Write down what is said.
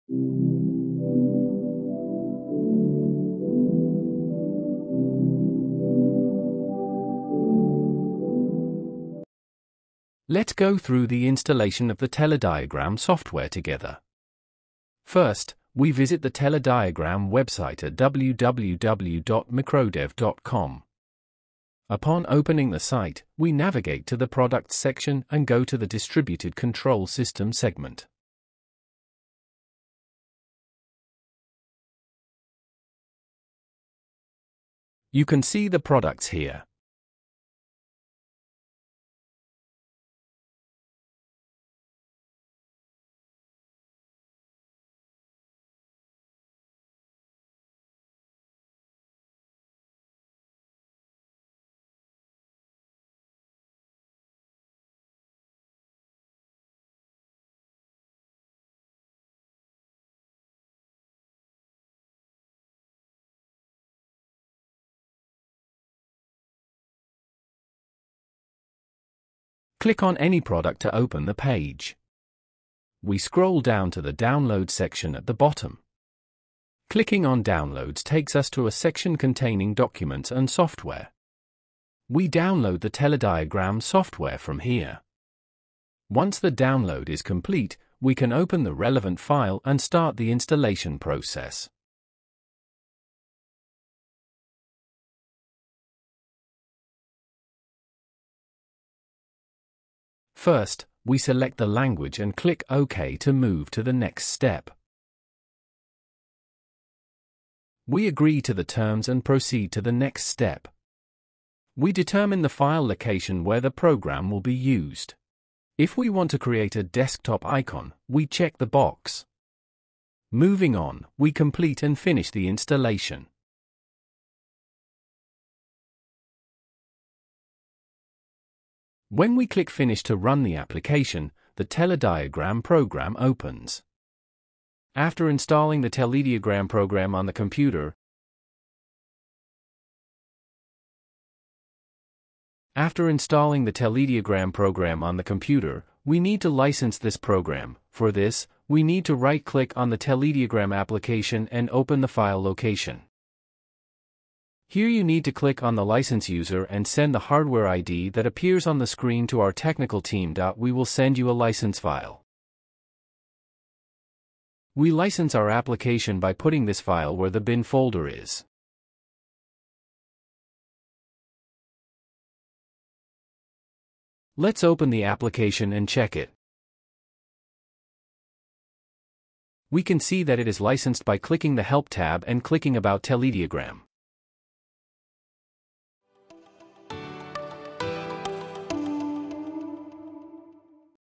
Let's go through the installation of the TeleDiagram software together. First, we visit the TeleDiagram website at www.microdev.com. Upon opening the site, we navigate to the Products section and go to the Distributed Control System segment. You can see the products here. Click on any product to open the page. We scroll down to the Download section at the bottom. Clicking on Downloads takes us to a section containing documents and software. We download the TeleDiagram software from here. Once the download is complete, we can open the relevant file and start the installation process. First, we select the language and click OK to move to the next step. We agree to the terms and proceed to the next step. We determine the file location where the program will be used. If we want to create a desktop icon, we check the box. Moving on, we complete and finish the installation. When we click Finish to run the application, the TeleDiagram program opens. After installing the TeleDiagram program on the computer, we need to license this program. For this, we need to right-click on the TeleDiagram application and open the file location. Here you need to click on the license user and send the hardware ID that appears on the screen to our technical team. We will send you a license file. We license our application by putting this file where the bin folder is. Let's open the application and check it. We can see that it is licensed by clicking the Help tab and clicking About TeleDiagram.